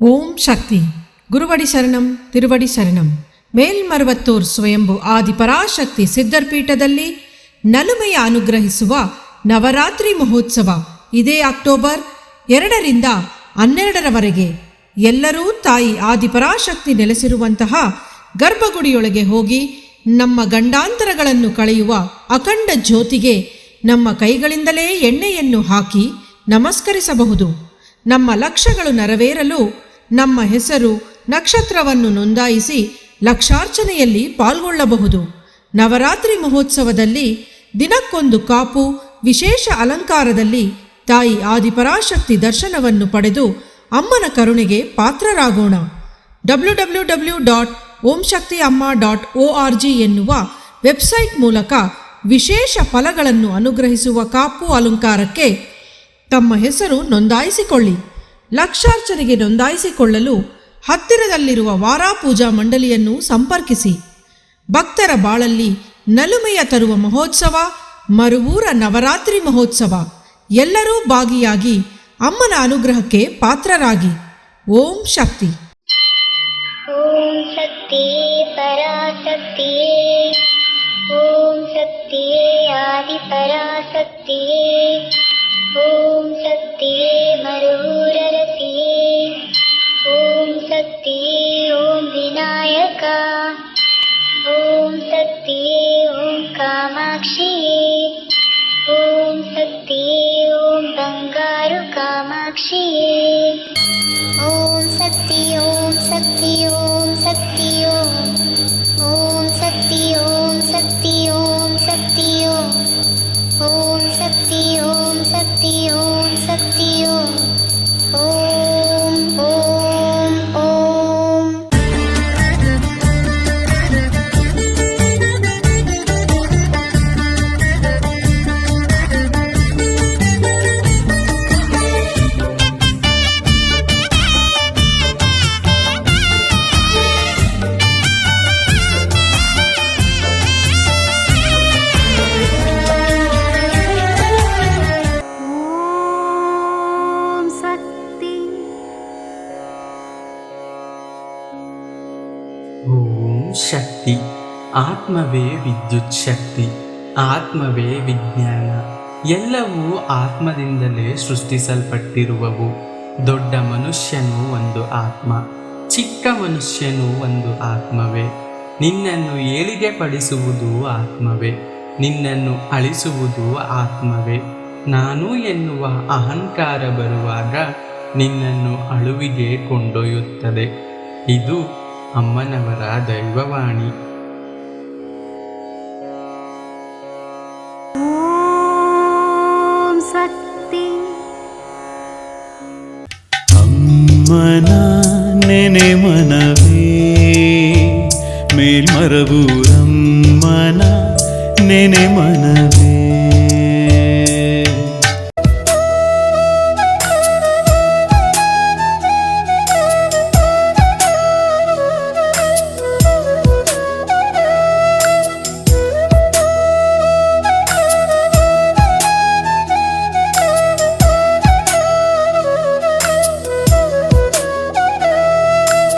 ಓಂ ಶಕ್ತಿ ಗುರುವಡಿ ಶರಣಂ ತಿರುವಡಿ ಶರಣಂ. ಮೇಲ್ಮರುವತ್ತೂರ್ ಸ್ವಯಂಭು ಆದಿಪರಾಶಕ್ತಿ ಸಿದ್ಧರ್ಪೀಠದಲ್ಲಿ ನಲುಮೆಯ ಅನುಗ್ರಹಿಸುವ ನವರಾತ್ರಿ ಮಹೋತ್ಸವ ಇದೇ ಅಕ್ಟೋಬರ್ 2ರಿಂದ 12ರವರೆಗೆ ಎಲ್ಲರೂ ತಾಯಿ ಆದಿಪರಾಶಕ್ತಿ ನೆಲೆಸಿರುವಂತಹ ಗರ್ಭಗುಡಿಯೊಳಗೆ ಹೋಗಿ ನಮ್ಮ ಗಂಡಾಂತರಗಳನ್ನು ಕಳೆಯುವ ಅಖಂಡ ಜ್ಯೋತಿಗೆ ನಮ್ಮ ಕೈಗಳಿಂದಲೇ ಎಣ್ಣೆಯನ್ನು ಹಾಕಿ ನಮಸ್ಕರಿಸಬಹುದು. ನಮ್ಮ ಲಕ್ಷ್ಯಗಳು ನೆರವೇರಲು ನಮ್ಮ ಹೆಸರು ನಕ್ಷತ್ರವನ್ನು ನೋಂದಾಯಿಸಿ ಲಕ್ಷಾರ್ಚನೆಯಲ್ಲಿ ಪಾಲ್ಗೊಳ್ಳಬಹುದು. ನವರಾತ್ರಿ ಮಹೋತ್ಸವದಲ್ಲಿ ದಿನಕ್ಕೊಂದು ಕಾಪು ವಿಶೇಷ ಅಲಂಕಾರದಲ್ಲಿ ತಾಯಿ ಆದಿಪರಾಶಕ್ತಿ ದರ್ಶನವನ್ನು ಪಡೆದು ಅಮ್ಮನ ಕರುಣೆಗೆ ಪಾತ್ರರಾಗೋಣ. www.omshaktiamma.org ಎನ್ನುವ ವೆಬ್ಸೈಟ್ ಮೂಲಕ ವಿಶೇಷ ಫಲಗಳನ್ನು ಅನುಗ್ರಹಿಸುವ ಕಾಪು ಅಲಂಕಾರಕ್ಕೆ ತಮ್ಮ ಹೆಸರು ನೋಂದಾಯಿಸಿಕೊಳ್ಳಿ. ಲಕ್ಷಾರ್ಚನೆಗೆ ನೋಂದಾಯಿಸಿಕೊಳ್ಳಲು ಹತ್ತಿರದಲ್ಲಿರುವ ವಾರಾಪೂಜಾ ಮಂಡಳಿಯನ್ನು ಸಂಪರ್ಕಿಸಿ. ಭಕ್ತರ ಬಾಳಲ್ಲಿ ನಲುಮೆಯ ತರುವ ಮಹೋತ್ಸವ, ಮರುವೂರ ನವರಾತ್ರಿ ಮಹೋತ್ಸವ, ಎಲ್ಲರೂ ಭಾಗಿಯಾಗಿ ಅಮ್ಮನ ಅನುಗ್ರಹಕ್ಕೆ ಪಾತ್ರರಾಗಿ. ಓಂ ಶಕ್ತಿ. ಓಂ ಶಕ್ತಿ ಪರಾಶಕ್ತಿ, ಓಂ ಶಕ್ತಿ ಆದಿ ಪರಾಶಕ್ತಿ, ಓಂ ಶಕ್ತಿ ಮರುರರತಿ, ಓಂ ಶಕ್ತಿ ಓಂ ವಿನಾಯಕ, ಓಂ ಶಕ್ತಿ ಓಂ ಕಾಮಾಕ್ಷಿ, ಓಂ ಶಕ್ತಿ ಓಂ ಬಂಗಾರು ಕಾಮಾಕ್ಷಿ, ಓಂ ಶಕ್ತಿ ಓಂ ಶಕ್ತಿ ಓಂ ಶಕ್ತಿ ಓಂ ಶಕ್ತಿ ಓಂ ಶಕ್ತಿ ಓಂ ಶಕ್ತಿ ಓಂ ಶಕ್ತಿ ಓಂ ಶಕ್ತಿ ಓಂ ಶಕ್ತಿ ಓಂ ಓಂ ಓಂ. ಓಂ ಶಕ್ತಿ. ಆತ್ಮವೇ ವಿದ್ಯುತ್ ಶಕ್ತಿ, ಆತ್ಮವೇ ವಿಜ್ಞಾನ. ಎಲ್ಲವೂ ಆತ್ಮದಿಂದಲೇ ಸೃಷ್ಟಿಸಲ್ಪಟ್ಟಿರುವವು. ದೊಡ್ಡ ಮನುಷ್ಯನು ಒಂದು ಆತ್ಮ, ಚಿಕ್ಕ ಮನುಷ್ಯನು ಒಂದು ಆತ್ಮವೇ. ನಿನ್ನನ್ನು ಏಳಿಗೆ ಪಡಿಸುವುದು ಆತ್ಮವೇ, ನಿನ್ನನ್ನು ಅಳಿಸುವುದು ಆತ್ಮವೇ. ನಾನು ಎನ್ನುವ ಅಹಂಕಾರ ಬರುವಾಗ ನಿನ್ನನ್ನು ಅಳುವಿಗೆ ಕೊಂಡೊಯ್ಯುತ್ತದೆ. ಇದು ಅಮ್ಮನವರ ದೈವವಾಣಿ. ಓಂ ಶಕ್ತಿ. ಅಮ್ಮನ ನೆನೆ ಮನವೇ, ಮೇಲ್ಮರವೂರಮ್ಮನ ನೆನೆ ಮನ